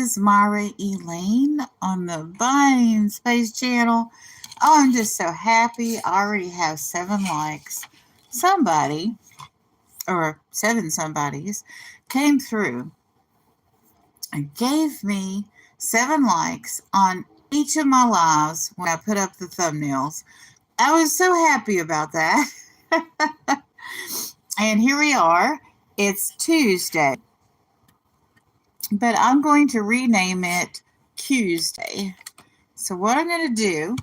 is Myra Elaine on the Buying Space channel. Oh, I'm just so happy. I already have 7 likes. Somebody, or 7 somebodies, came through and gave me 7 likes on each of my lives when I put up the thumbnails. I was so happy about that. And here we are. It's Tuesday. But I'm going to rename it QuesDay. So what I'm going to do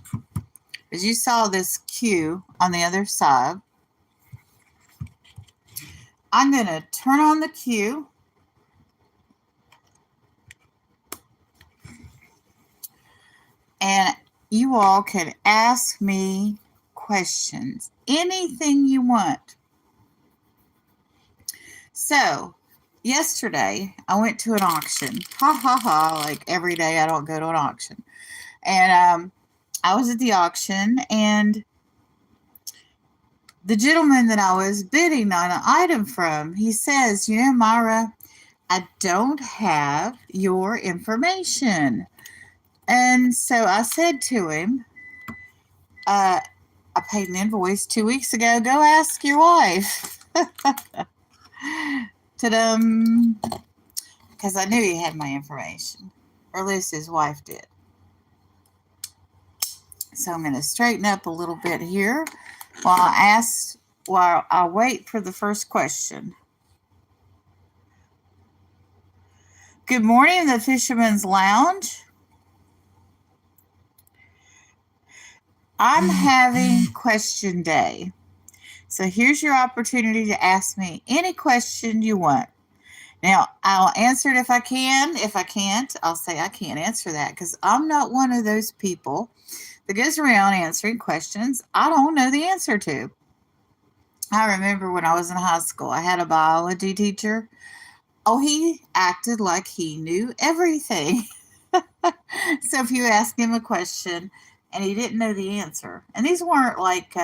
is, you saw this Q on the other side. I'm going to turn on the Q. And you all can ask me questions. Anything you want. So, yesterday, I went to an auction. Ha ha ha, like every day I don't go to an auction. And I was at the auction, and the gentleman that I was bidding on an item from, he says, you know, Myra, I don't have your information. And so I said to him, I paid an invoice 2 weeks ago. Go ask your wife. Ta-dum. Because I knew he had my information. Or at least his wife did. So I'm going to straighten up a little bit here while I wait for the first question. Good morning, the Fisherman's Lounge. I'm having question day. So here's your opportunity to ask me any question you want. Now, I'll answer it if I can. If I can't, I'll say I can't answer that, because I'm not one of those people that goes around answering questions I don't know the answer to. I remember when I was in high school, I had a biology teacher. Oh, he acted like he knew everything. So if you ask him a question and he didn't know the answer, and these weren't like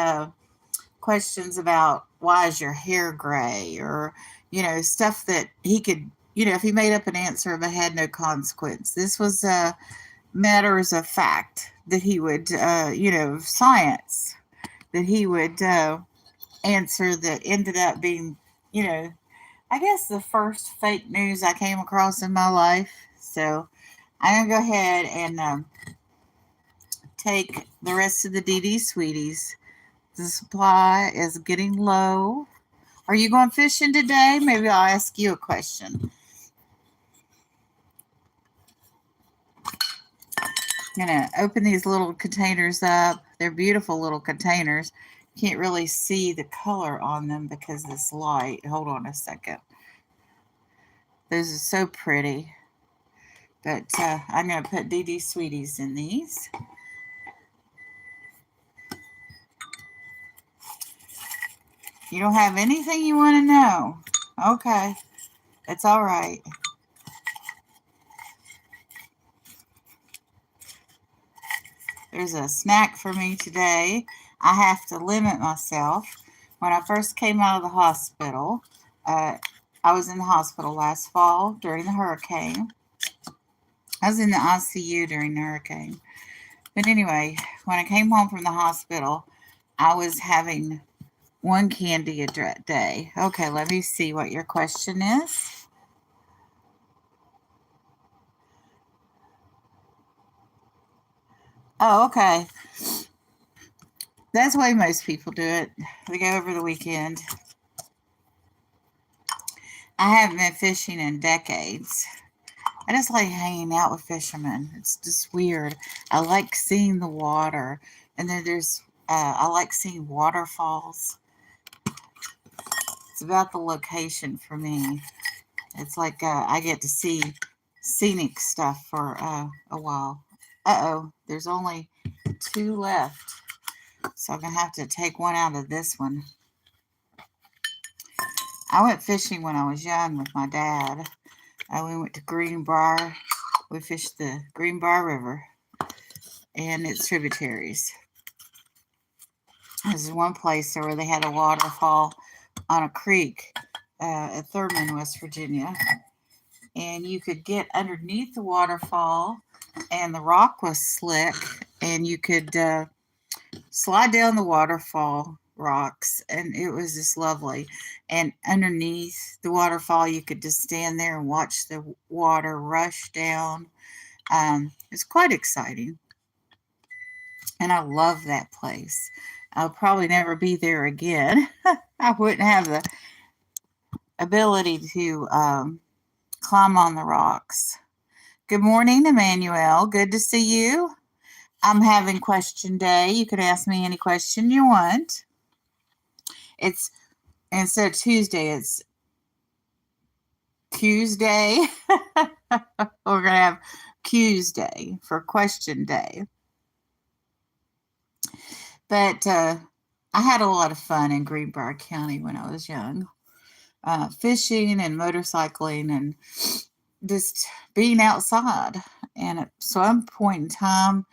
questions about why is your hair gray, or, you know, stuff that he could, you know, if he made up an answer but had no consequence. This was matters of fact that he would, science that he would answer that ended up being, you know, I guess the first fake news I came across in my life. So I'm going to go ahead and take the rest of the DD Sweeties. The supply is getting low. Are you going fishing today? Maybe I'll ask you a question. I'm going to open these little containers up. They're beautiful little containers. Can't really see the color on them because of this light. Hold on a second. Those are so pretty. But I'm going to put DD Sweeties in these. You don't have anything you want to know? Okay. It's all right. There's a snack for me today. I have to limit myself. When I first came out of the hospital, I was in the hospital last fall during the hurricane. I was in the ICU during the hurricane. But anyway, when I came home from the hospital, I was having 1 candy a day. Okay, let me see what your question is. Oh, okay. That's the way most people do it. They go over the weekend. I haven't been fishing in decades. I just like hanging out with fishermen. It's just weird. I like seeing the water. And then I like seeing waterfalls. It's about the location for me. It's like I get to see scenic stuff for a while. Uh-oh, there's only 2 left. So I'm going to have to take one out of this one. I went fishing when I was young with my dad. We went to Greenbrier. We fished the Greenbrier River and its tributaries. There's one place where they had a waterfall on a creek at Thurman, West Virginia. and you could get underneath the waterfall, and the rock was slick, and you could slide down the waterfall rocks, and it was just lovely. And underneath the waterfall, you could just stand there and watch the water rush down. It's quite exciting, and I love that place. I'll probably never be there again. I wouldn't have the ability to climb on the rocks. Good morning, Emmanuel. Good to see you. I'm having question day. You can ask me any question you want. It's instead of Tuesday, it's QuesDay. We're going to have QuesDay for question day. But I had a lot of fun in Greenbrier County when I was young. Fishing and motorcycling and just being outside. And at some point in time,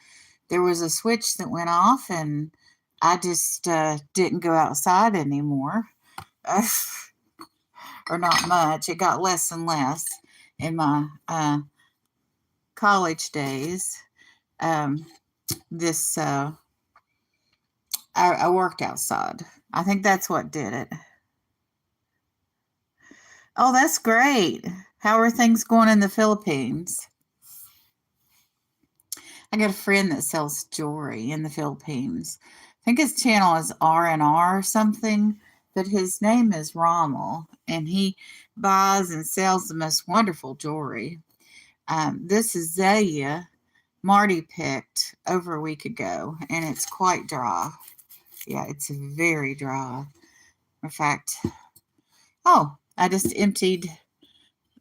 there was a switch that went off, and I just didn't go outside anymore. Or not much. It got less and less in my college days. I worked outside. I think that's what did it. Oh, that's great. How are things going in the Philippines? I got a friend that sells jewelry in the Philippines. I think his channel is R&R or something, but his name is Rommel, and he buys and sells the most wonderful jewelry. This azalea Marty picked over a week ago, and it's quite dry. Yeah, it's very dry. In fact, I just emptied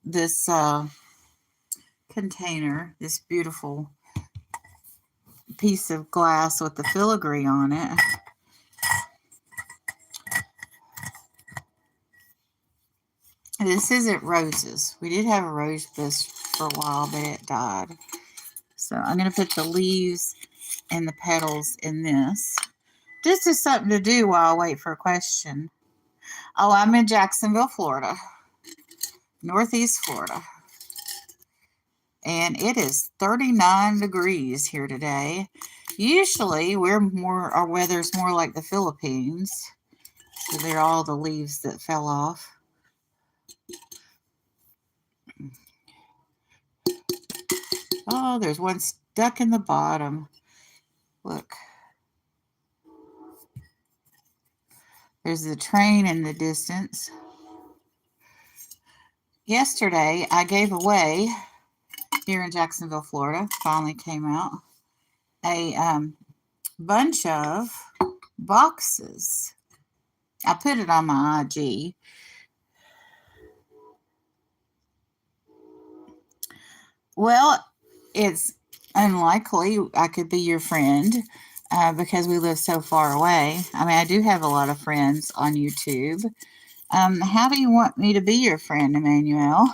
this container, this beautiful piece of glass with the filigree on it. This isn't roses. We did have a rose bush for a while, but it died. So I'm going to put the leaves and the petals in this. Just as something to do while I wait for a question. Oh, I'm in Jacksonville, Florida. Northeast Florida. And it is 39 degrees here today. Usually our weather's more like the Philippines. So there are all the leaves that fell off. Oh, there's one stuck in the bottom. Look. There's the train in the distance. Yesterday, I gave away, here in Jacksonville, Florida, finally came out, a bunch of boxes. I put it on my IG. Well, it's unlikely I could be your friend because we live so far away. I mean, I do have a lot of friends on YouTube. How do you want me to be your friend, Emmanuel?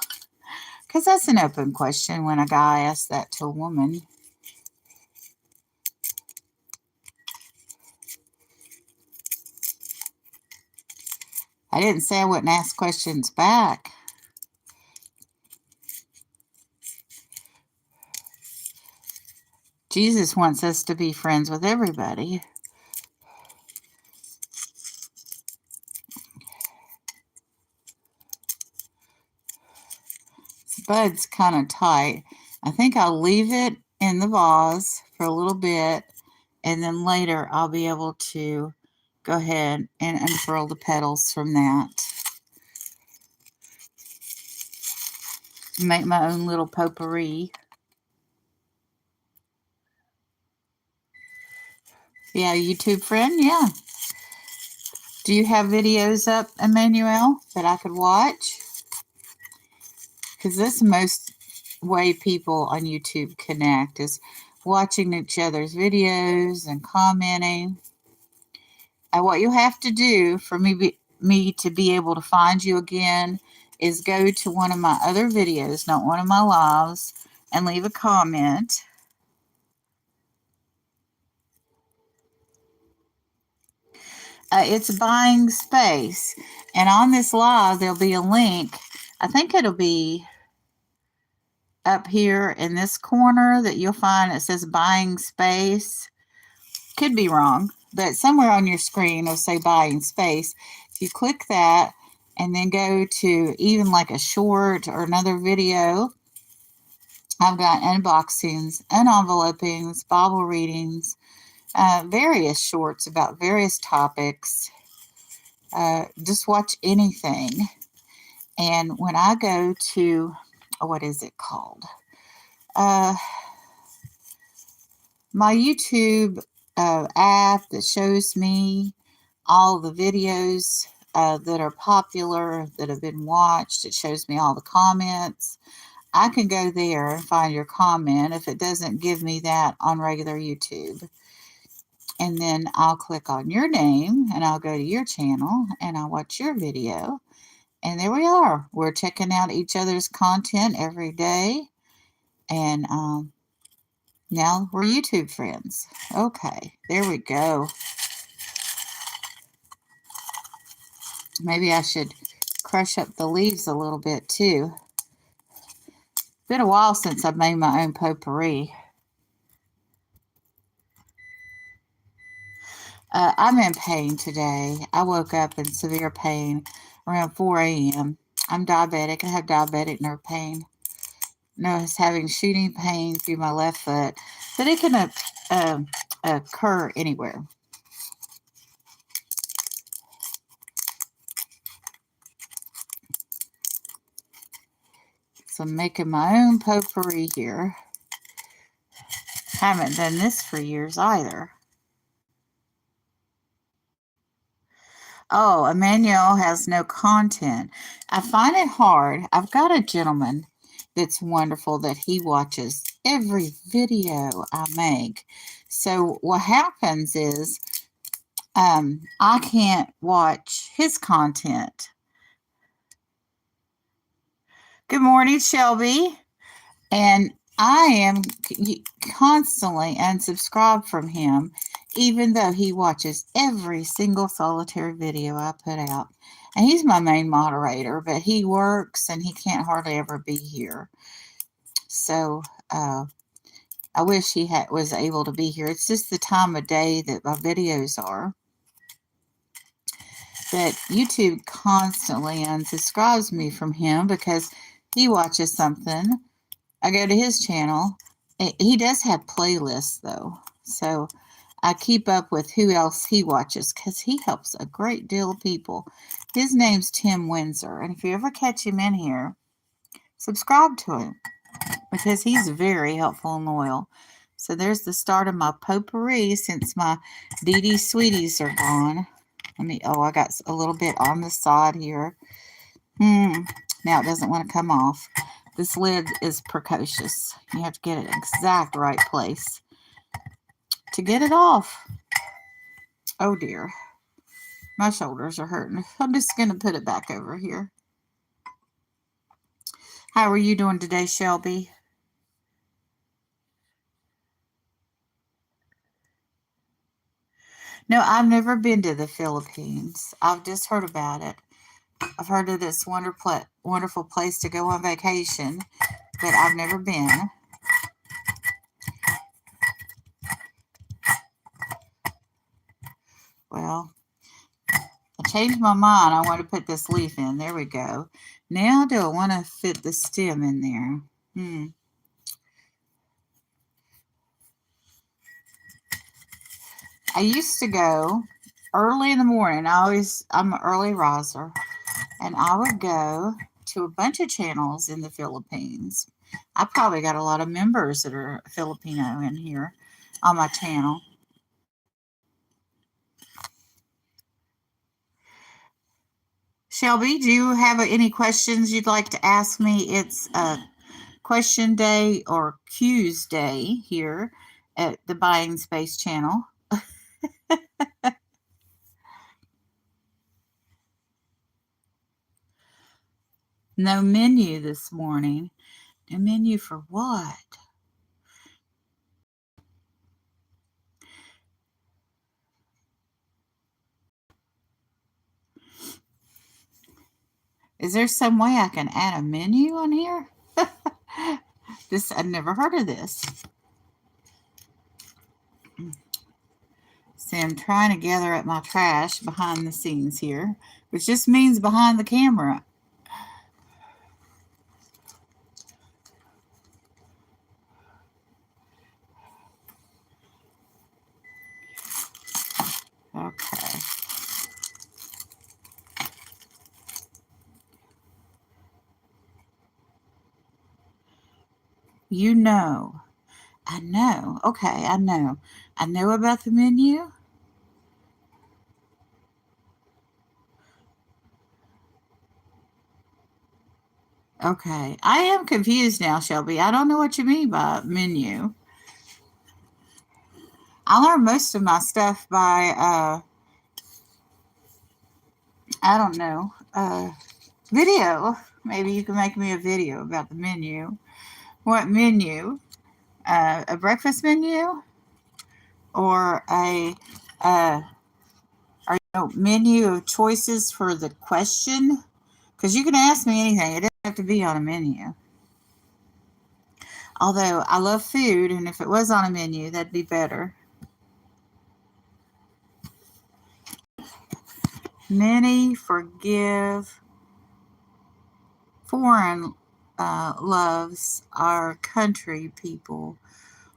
Because that's an open question when a guy asks that to a woman. I didn't say I wouldn't ask questions back. Jesus wants us to be friends with everybody. This bud's kind of tight. I think I'll leave it in the vase for a little bit, and then later I'll be able to go ahead and unfurl the petals from that. Make my own little potpourri. Yeah, YouTube friend, yeah. Do you have videos up, Emmanuel, that I could watch? Because this is the most way people on YouTube connect is watching each other's videos and commenting. And what you have to do for me to be able to find you again is go to one of my other videos, not one of my lives, and leave a comment. It's buying space. And on this live, there'll be a link. I think it'll be up here in this corner that you'll find it says buying space. Could be wrong, but somewhere on your screen it'll say buying space. If you click that and then go to even like a short or another video, I've got unboxings, unenvelopings, Bible readings, various shorts about various topics. Just watch anything. And when I go to, what is it called? My YouTube app that shows me all the videos that are popular, that have been watched. It shows me all the comments. I can go there and find your comment if it doesn't give me that on regular YouTube. And then I'll click on your name and I'll go to your channel and I'll watch your video. And there we are. We're checking out each other's content every day. And now we're YouTube friends. Okay, there we go. Maybe I should crush up the leaves a little bit too. Been a while since I've made my own potpourri. I'm in pain today. I woke up in severe pain around 4 a.m. I'm diabetic. I have diabetic nerve pain. I was having shooting pain through my left foot, but it can occur anywhere. So I'm making my own potpourri here. Haven't done this for years either. Oh, Emmanuel has no content. I find it hard. I've got a gentleman that's wonderful that he watches every video I make. So what happens is I can't watch his content. Good morning, Shelby. And I am constantly unsubscribed from him, even though he watches every single solitary video I put out. And he's my main moderator, but he works and he can't hardly ever be here. So I wish he was able to be here. It's just the time of day that my videos are. But YouTube constantly unsubscribes me from him because he watches something. I go to his channel. He does have playlists, though. So I keep up with who else he watches because he helps a great deal of people. His name's Tim Windsor. And if you ever catch him in here, subscribe to him because he's very helpful and loyal. So there's the start of my potpourri since my Dee Dee Sweeties are gone. I got a little bit on the side here. Now it doesn't want to come off. This lid is precocious. You have to get it exact right place to get it off. Oh dear. My shoulders are hurting. I'm just going to put it back over here. How are you doing today, Shelby? No, I've never been to the Philippines. I've just heard about it. I've heard that it's a wonderful place to go on vacation, but I've never been. Well, I changed my mind. I want to put this leaf in. There we go. Now do I want to fit the stem in there? I used to go early in the morning. I'm an early riser, and I would go to a bunch of channels in the Philippines. I probably got a lot of members that are Filipino in here on my channel. Shelby, do you have any questions you'd like to ask me? It's Question Day or QuesDay here at the Buying Space channel. No menu this morning. No menu for what? Is there some way I can add a menu on here? This, I'd never heard of this. See, I'm trying to gather up my trash behind the scenes here, which just means behind the camera. Okay. You know. I know. Okay, I know. I know about the menu. Okay. I am confused now, Shelby. I don't know what you mean by menu. I learned most of my stuff by, I don't know, video. Maybe you can make me a video about the menu. What menu? A breakfast menu? Or a menu of choices for the question? Because you can ask me anything. It doesn't have to be on a menu. Although I love food, and if it was on a menu, that'd be better. Many forgive foreign loves our country people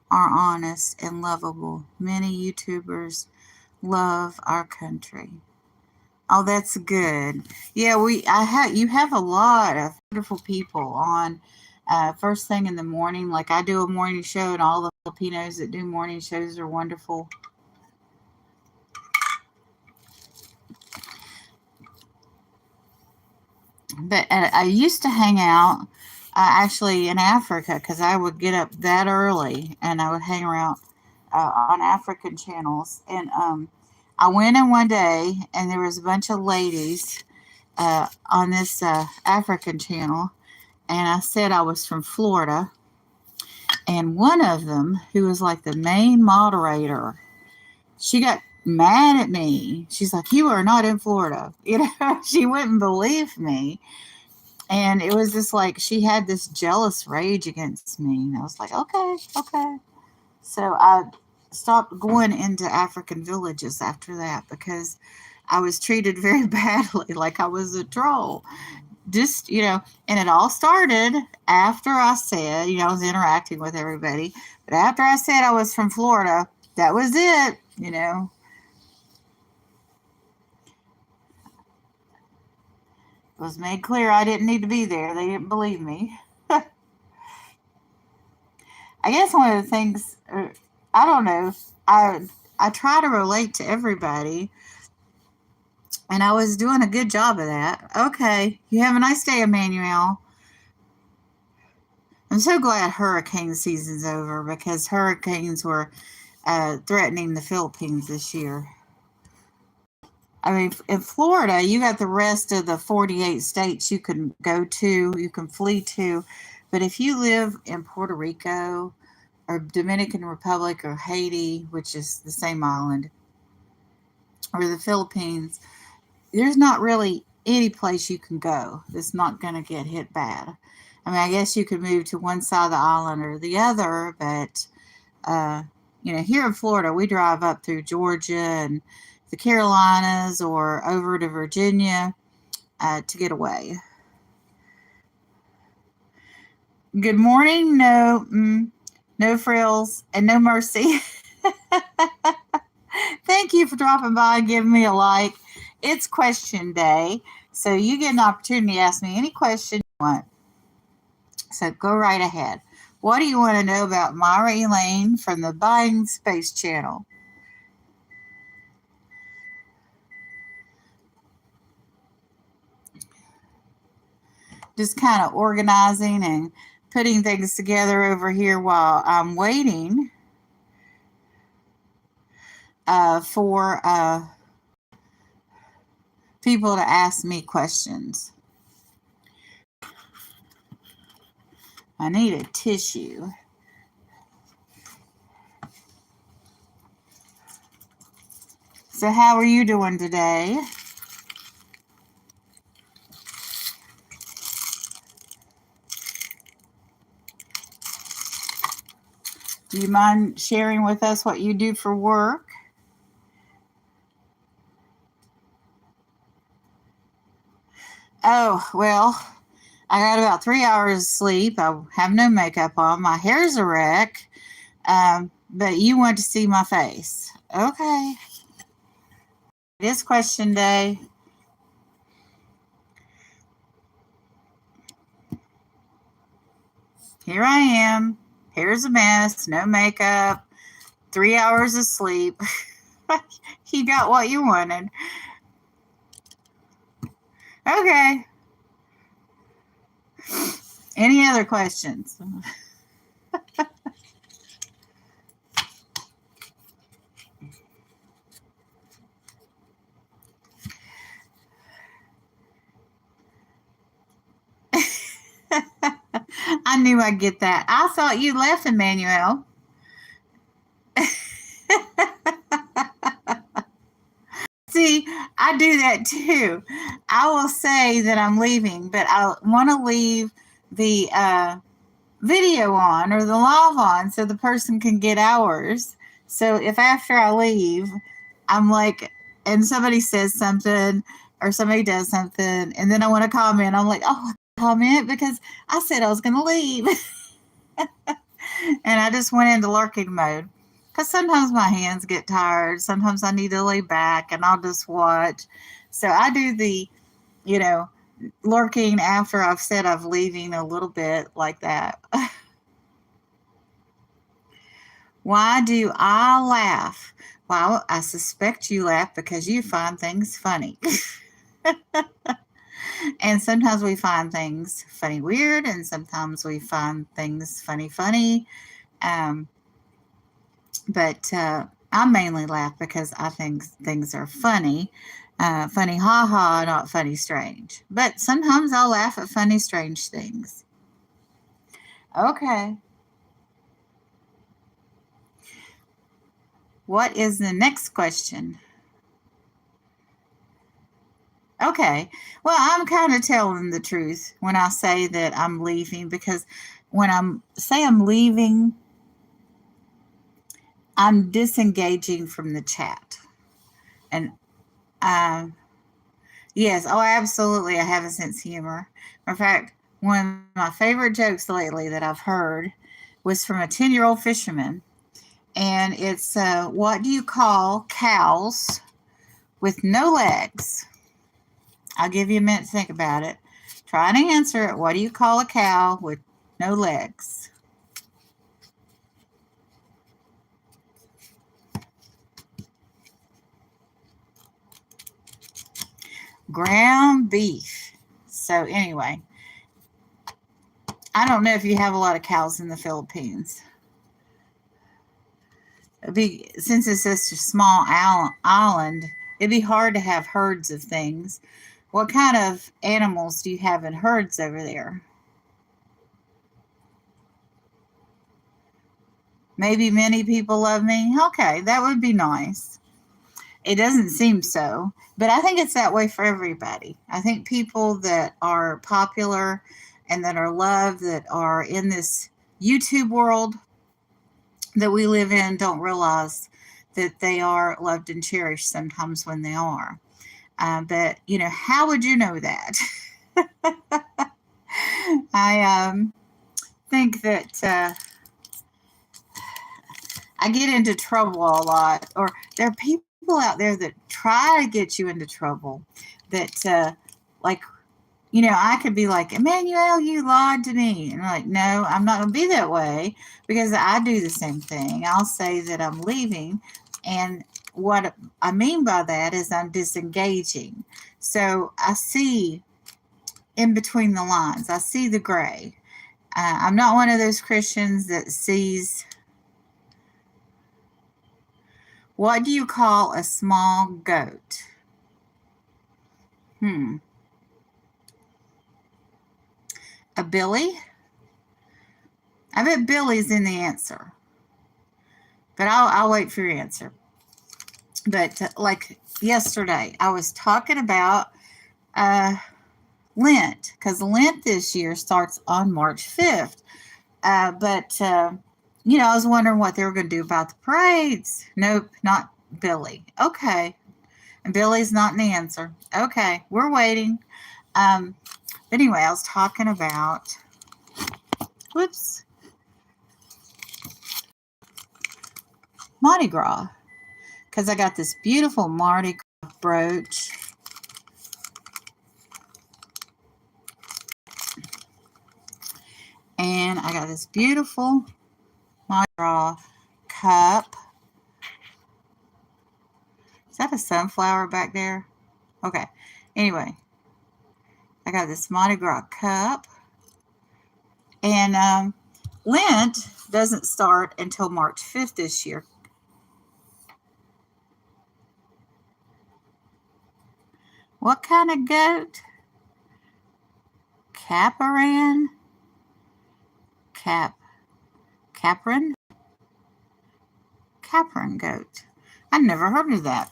are honest and lovable. Many YouTubers love our country. Oh, that's good. Yeah, you have a lot of wonderful people on first thing in the morning. Like I do a morning show, and all the Filipinos that do morning shows are wonderful. But I used to hang out actually in Africa because I would get up that early and I would hang around on African channels. And I went in one day and there was a bunch of ladies on this African channel. And I said I was from Florida. And one of them, who was like the main moderator, she got mad at me. She's like, "You are not in Florida." You know, she wouldn't believe me. And it was just like she had this jealous rage against me. And I was like, okay. So I stopped going into African villages after that because I was treated very badly, like I was a troll. Just, and it all started after I said, I was interacting with everybody. But after I said I was from Florida, that was it, It was made clear I didn't need to be there. They didn't believe me. I guess one of the things, I don't know, I try to relate to everybody, and I was doing a good job of that. Okay, you have a nice day, Emmanuel. I'm so glad hurricane season's over because hurricanes were threatening the Philippines this year. I mean, in Florida, you got the rest of the 48 states you can go to, you can flee to. But if you live in Puerto Rico or Dominican Republic or Haiti, which is the same island, or the Philippines, there's not really any place you can go that's not going to get hit bad. I mean, I guess you could move to one side of the island or the other, but, here in Florida, we drive up through Georgia and the Carolinas or over to Virginia to get away. Good morning. No frills and no mercy. Thank you for dropping by and giving me a like. It's question day, so you get an opportunity to ask me any question you want. So go right ahead. What do you want to know about Myra Elaine from the Buying Space Channel? Just kind of organizing and putting things together over here while I'm waiting for people to ask me questions. I need a tissue. So how are you doing today? Do you mind sharing with us what you do for work? Oh, well, I got about 3 hours of sleep. I have no makeup on. My hair's a wreck. But you want to see my face. Okay. It is question day. Here I am. Hair's a mess. No makeup. 3 hours of sleep. You got what you wanted. Okay. Any other questions? I knew I'd get that. I thought you left, Emmanuel. See, I do that too. I will say that I'm leaving, but I want to leave the video on or the live on so the person can get ours. So if after I leave, I'm like, and somebody says something or somebody does something, and then I want to comment, I'm like, oh, comment because I said I was going to leave. And I just went into lurking mode because sometimes my hands get tired. Sometimes I need to lay back and I'll just watch. So I do the, you know, lurking after I've said I'm leaving a little bit like that. Why do I laugh? Well, I suspect you laugh because you find things funny. And sometimes we find things funny weird, and sometimes we find things funny. But I mainly laugh because I think things are funny. Funny ha ha, not funny strange. But sometimes I'll laugh at funny strange things. Okay. What is the next question? Okay. Well, I'm kind of telling the truth when I say that I'm leaving because when I'm leaving, I'm disengaging from the chat. And yes, oh, absolutely, I have a sense of humor. In fact, one of my favorite jokes lately that I've heard was from a 10-year-old fisherman. And it's, what do you call cows with no legs? I'll give you a minute to think about it. Try to answer it. What do you call a cow with no legs? Ground beef. So anyway, I don't know if you have a lot of cows in the Philippines. Since it's such a small island, it'd be hard to have herds of things. What kind of animals do you have in herds over there? Maybe many people love me. Okay, that would be nice. It doesn't seem so, but I think it's that way for everybody. I think people that are popular and that are loved, that are in this YouTube world that we live in, don't realize that they are loved and cherished sometimes when they are. But, how would you know that? I think that I get into trouble a lot, or there are people out there that try to get you into trouble that, like, I could be like, Emmanuel, you lied to me. And I'm like, no, I'm not going to be that way because I do the same thing. I'll say that I'm leaving. And what I mean by that is I'm disengaging. So I see in between the lines, I see the gray. I'm not one of those Christians that sees. What do you call a small goat? A billy? I bet Billy's in the answer. But I'll wait for your answer. But like yesterday, I was talking about Lent, because Lent this year starts on March 5th. But I was wondering what they were going to do about the parades. Nope, not Billy. Okay. And Billy's not an answer. Okay, we're waiting. But anyway, I was talking about, whoops, Mardi Gras. Because I got this beautiful Mardi Gras brooch. And I got this beautiful Mardi Gras cup. Is that a sunflower back there? Okay. Anyway, I got this Mardi Gras cup. And Lent doesn't start until March 5th this year. What kind of goat? Capran? Capran? Capran goat. I never heard of that.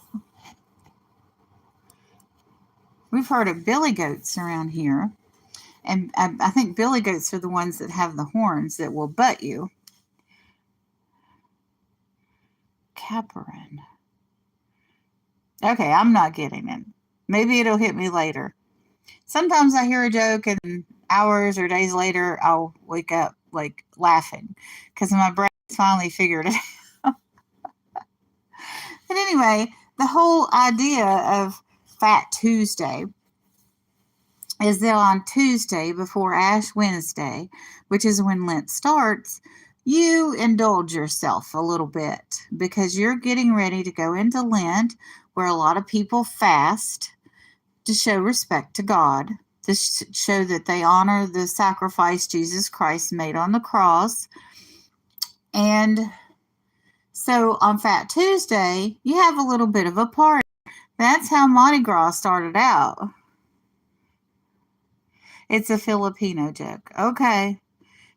We've heard of billy goats around here. And I think billy goats are the ones that have the horns that will butt you. Capran. Okay, I'm not getting it. Maybe it'll hit me later. Sometimes I hear a joke and hours or days later I'll wake up like laughing because my brain finally figured it out. But anyway, the whole idea of Fat Tuesday is that on Tuesday before Ash Wednesday, which is when Lent starts, you indulge yourself a little bit because you're getting ready to go into Lent, where a lot of people fast to show respect to God, to show that they honor the sacrifice Jesus Christ made on the cross. And so on Fat Tuesday, you have a little bit of a party. That's how Mardi Gras started out. It's a Filipino joke. Okay.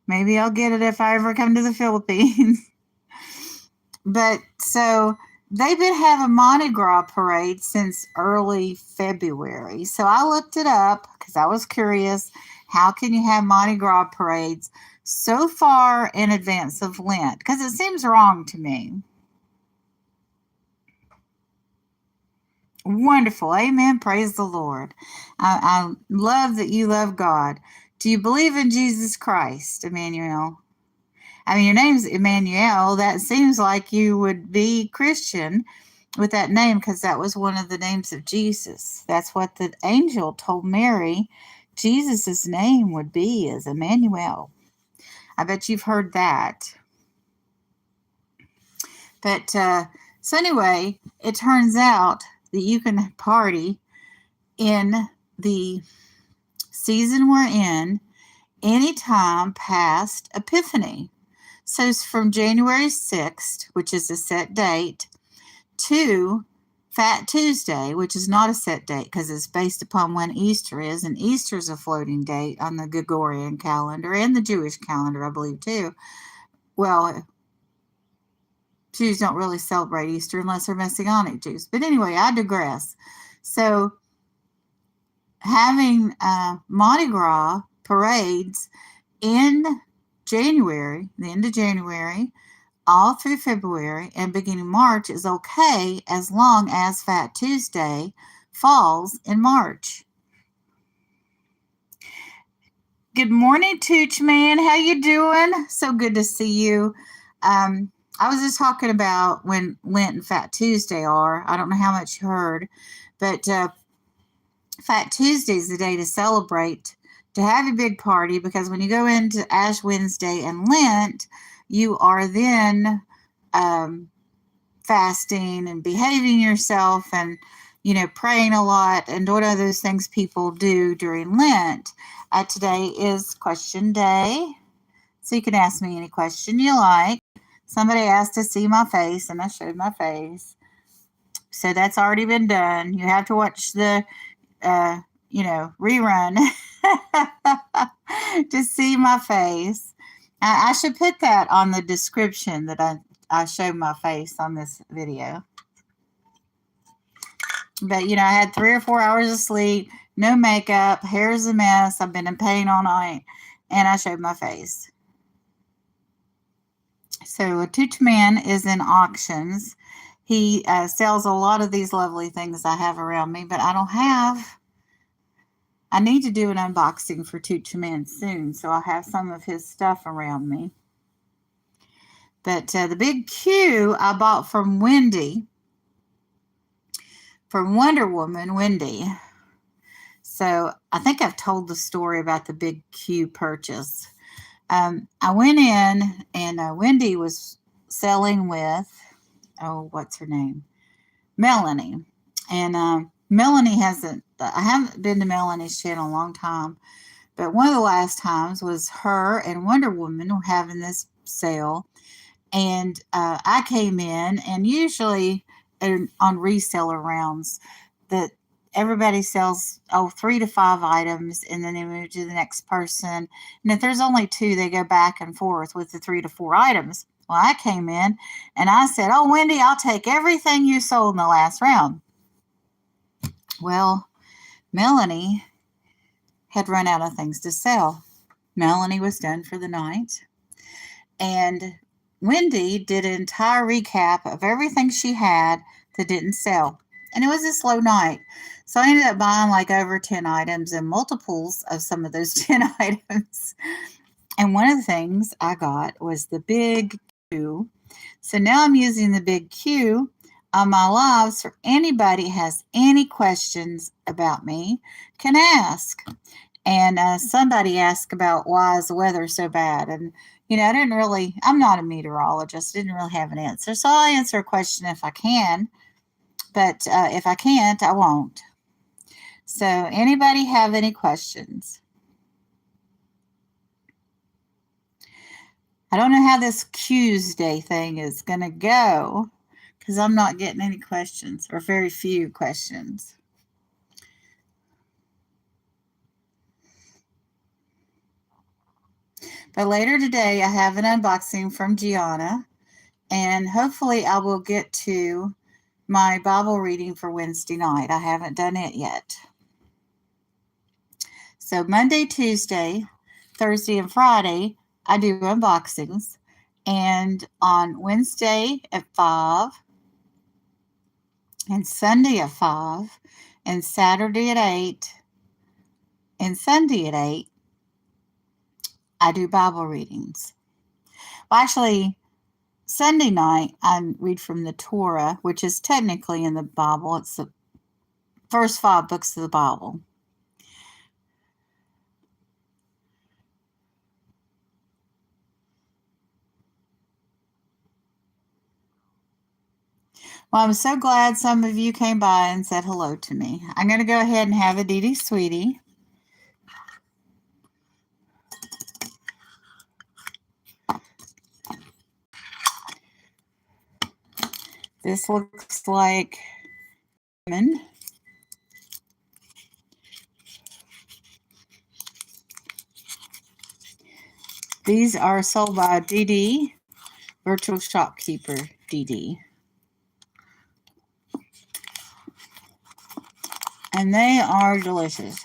Maybe I'll get it if I ever come to the Philippines. But so they've been having Mardi Gras parade since early February. So I looked it up because I was curious. How can you have Mardi Gras parades so far in advance of Lent? Because it seems wrong to me. Wonderful. Amen. Praise the Lord. I love that you love God. Do you believe in Jesus Christ, Emmanuel? I mean, your name's Emmanuel. That seems like you would be Christian with that name because that was one of the names of Jesus. That's what the angel told Mary Jesus' name would be, is Emmanuel. I bet you've heard that. But so anyway, it turns out that you can party in the season we're in anytime past Epiphany. So it's from January 6th, which is a set date, to Fat Tuesday, which is not a set date because it's based upon when Easter is, and Easter is a floating date on the Gregorian calendar and the Jewish calendar, I believe, too. Well, Jews don't really celebrate Easter unless they're Messianic Jews. But anyway, I digress. So having Mardi Gras parades in January, the end of January, all through February and beginning March is okay as long as Fat Tuesday falls in March. Good morning, Tooch Man. How you doing? So good to see you. I was just talking about when Lent and Fat Tuesday are. I don't know how much you heard, but Fat Tuesday is the day to celebrate, to have a big party, because when you go into Ash Wednesday and Lent, you are then fasting and behaving yourself and, praying a lot and doing all those things people do during Lent. Today is question day, so you can ask me any question you like. Somebody asked to see my face, and I showed my face. So that's already been done. You have to watch the, rerun to see my face. I should put that on the description that I showed my face on this video. But, I had 3 or 4 hours of sleep, no makeup, hair's a mess. I've been in pain all night, and I showed my face. So Tooch Man is in auctions. He sells a lot of these lovely things I have around me, but I need to do an unboxing for Tooch Man soon, so I'll have some of his stuff around me. But the big Q I bought from Wendy, from Wonder Woman Wendy. So I think I've told the story about the big Q purchase. I went in and Wendy was selling with, what's her name? Melanie. And Melanie I haven't been to Melanie's channel in a long time, but one of the last times was her and Wonder Woman were having this sale. And I came in, and usually on reseller rounds, that everybody sells 3 to 5 items, and then they move to the next person. And if there's only 2, they go back and forth with the 3 to 4 items. Well, I came in and I said, "Oh, Wendy, I'll take everything you sold in the last round." Well, Melanie had run out of things to sell. Melanie was done for the night, and Wendy did an entire recap of everything she had that didn't sell. And it was a slow night. So I ended up buying like over 10 items and multiples of some of those 10 items. And one of the things I got was the big Q. So now I'm using the big Q on my lives for anybody has any questions about me can ask. And somebody asked about why is the weather so bad? And, I'm not a meteorologist. I didn't really have an answer. So I'll answer a question if I can. But if I can't, I won't. So anybody have any questions? I don't know how this QuesDay thing is going to go because I'm not getting any questions or very few questions. But later today, I have an unboxing from Gianna, and hopefully I will get to my Bible reading for Wednesday night. I haven't done it yet. So Monday, Tuesday, Thursday, and Friday, I do unboxings. And on Wednesday at 5, and Sunday at 5, and Saturday at 8, and Sunday at 8, I do Bible readings. Well, actually, Sunday night, I read from the Torah, which is technically in the Bible. It's the first 5 books of the Bible. Well, I'm so glad some of you came by and said hello to me. I'm going to go ahead and have a Dee Dee Sweetie. This looks like lemon. These are sold by Dee Dee, Virtual Shopkeeper Dee Dee. And they are delicious.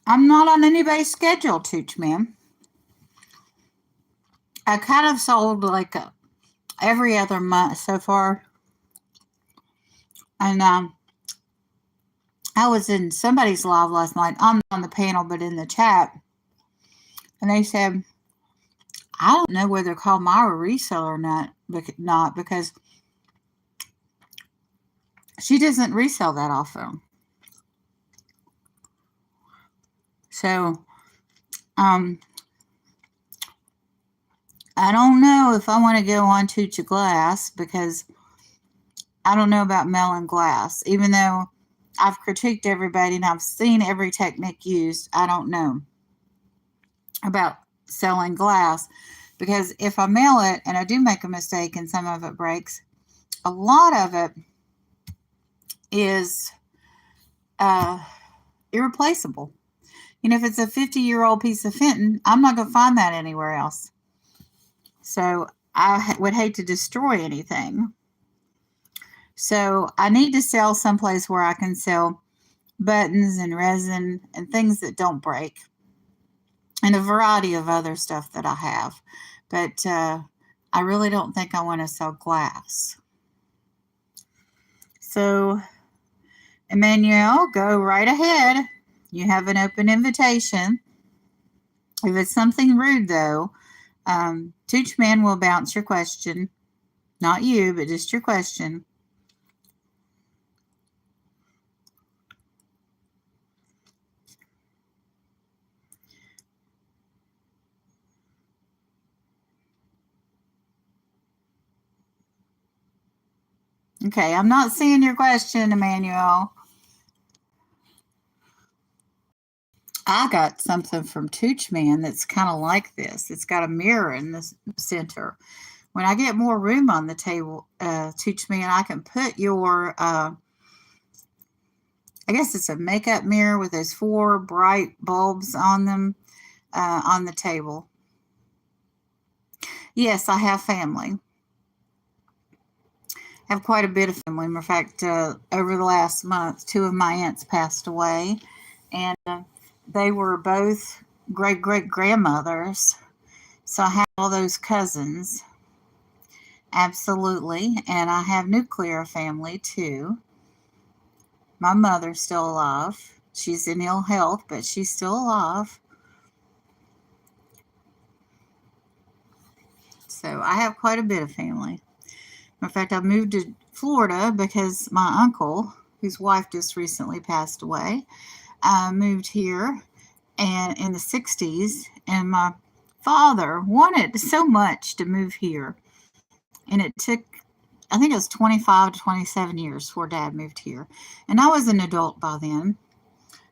I'm not on anybody's schedule, Tooch Man. I kind of sold like every other month so far. And I was in somebody's live last night. I'm not on the panel, but in the chat. And they said, I don't know whether to call Myra a reseller or not, because she doesn't resell that often. So, I don't know if I want to go on to glass because I don't know about melon glass. Even though I've critiqued everybody and I've seen every technique used, I don't know about selling glass, because if I mail it and I do make a mistake and some of it breaks, a lot of it is irreplaceable. If it's a 50-year-old piece of Fenton, I'm not going to find that anywhere else. So I would hate to destroy anything. So I need to sell someplace where I can sell buttons and resin and things that don't break, and a variety of other stuff that I have. But I really don't think I want to sell glass. So, Emmanuel, go right ahead. You have an open invitation. If it's something rude, though, Tooch Man will bounce your question. Not you, but just your question. Okay, I'm not seeing your question, Emmanuel. I got something from Tooch Man that's kind of like this. It's got a mirror in the center. When I get more room on the table, Tooch Man, I can put your, I guess it's a makeup mirror with those 4 bright bulbs on them on the table. Yes, I have family. I have quite a bit of family. In fact, over the last month, 2 of my aunts passed away, and they were both great-great-grandmothers. So I have all those cousins. Absolutely. And I have nuclear family too. My mother's still alive. She's in ill health, but she's still alive. So I have quite a bit of family. In fact, I moved to Florida because my uncle, whose wife just recently passed away, moved here and in the 60s, and my father wanted so much to move here, and it took, I think it was 25 to 27 years before Dad moved here, and I was an adult by then,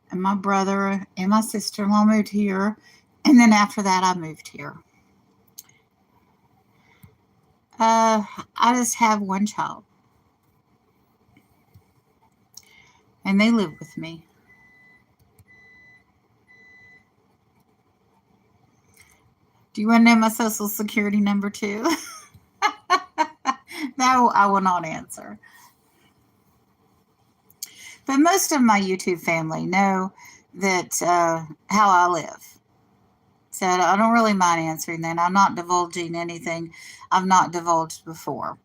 and my brother and my sister-in-law moved here, and then after that I moved here. I just have one child, and they live with me. Do you want to know my social security number too? No, I will not answer. But most of my YouTube family know that how I live. So I don't really mind answering that. I'm not divulging anything I've not divulged before.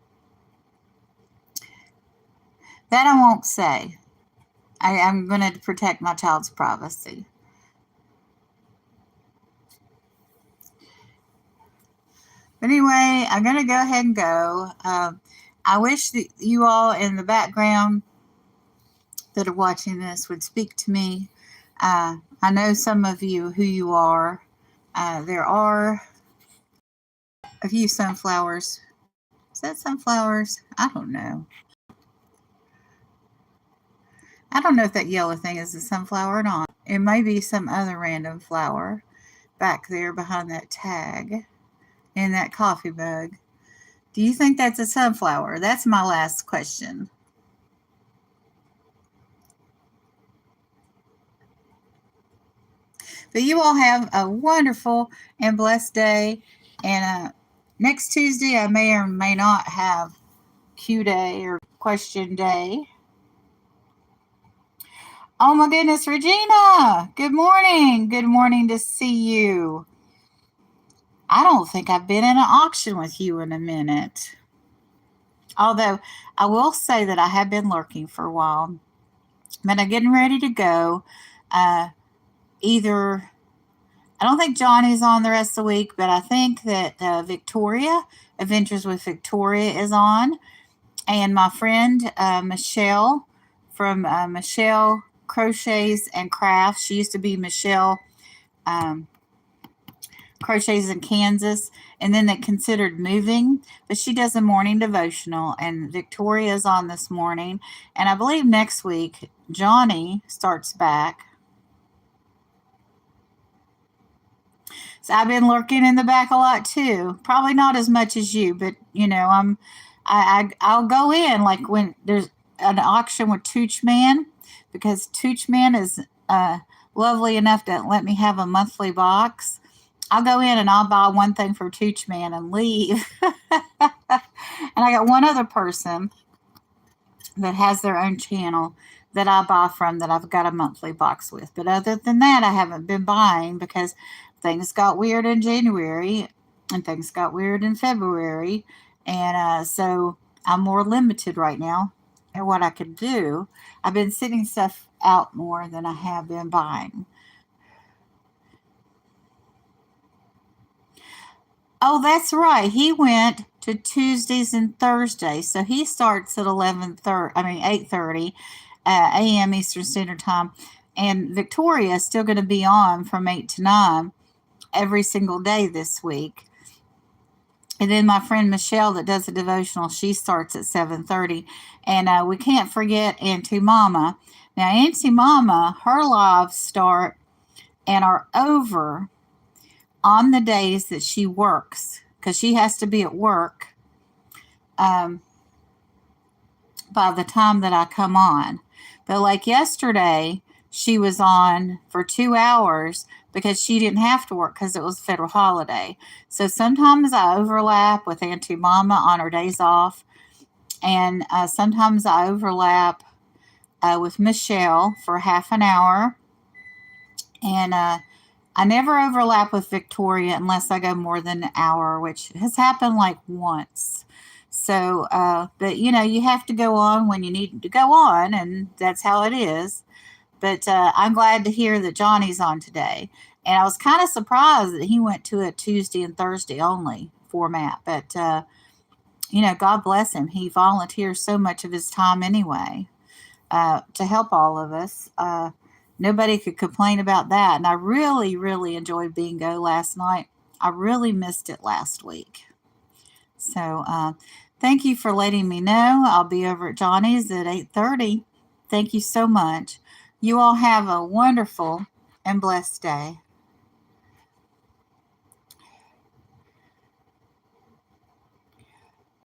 That I won't say. I'm going to protect my child's privacy. But anyway, I'm going to go ahead and go. I wish that you all in the background that are watching this would speak to me. I know some of you who you are. There are a few sunflowers. Is that sunflowers? I don't know. I don't know if that yellow thing is a sunflower or not. It may be some other random flower back there behind that tag in that coffee mug. Do you think that's a sunflower? That's my last question. But you all have a wonderful and blessed day. And next Tuesday, I may or may not have QuesDay or Question Day. Oh my goodness, Regina! Good morning. Good morning to see you. I don't think I've been in an auction with you in a minute. Although I will say that I have been lurking for a while. But I'm getting ready to go. Either, I don't think Johnny's on the rest of the week, but I think that Victoria, Adventures with Victoria, is on. And my friend Michelle from Michelle Crochets and Crafts. She used to be Michelle Crochets in Kansas, and then they considered moving, but she does a morning devotional, and Victoria's on this morning, and I believe next week Johnny starts back. So I've been lurking in the back a lot too. Probably not as much as you, but you know, I'll go in like when there's an auction with Tooch Man, because Tooch Man is lovely enough to let me have a monthly box. I'll go in and I'll buy one thing for Tooch Man and leave. And I got one other person that has their own channel that I buy from, that I've got a monthly box with. But other than that, I haven't been buying because things got weird in January and things got weird in February. And so I'm more limited right now in what I can do. I've been sending stuff out more than I have been buying. Oh, that's right. He went to Tuesdays and Thursdays, so he starts at 11:30. I mean 8:30 a.m. Eastern Standard Time, and Victoria is still going to be on from 8 to 9 every single day this week. And then my friend Michelle that does a devotional, she starts at 7:30, and we can't forget Auntie Mama. Now, Auntie Mama, her lives start and are over on the days that she works, because she has to be at work by the time that I come on. But like yesterday, she was on for 2 hours because she didn't have to work because it was a federal holiday. So sometimes I overlap with Auntie Mama on her days off, and sometimes I overlap with Michelle for half an hour, and I never overlap with Victoria unless I go more than an hour, which has happened like once. So, but you have to go on when you need to go on, and that's how it is. But I'm glad to hear that Johnny's on today. And I was kind of surprised that he went to a Tuesday and Thursday only format. But, God bless him. He volunteers so much of his time anyway to help all of us. Nobody could complain about that. And I really, really enjoyed bingo last night. I really missed it last week. So thank you for letting me know. I'll be over at Johnny's at 8:30. Thank you so much. You all have a wonderful and blessed day.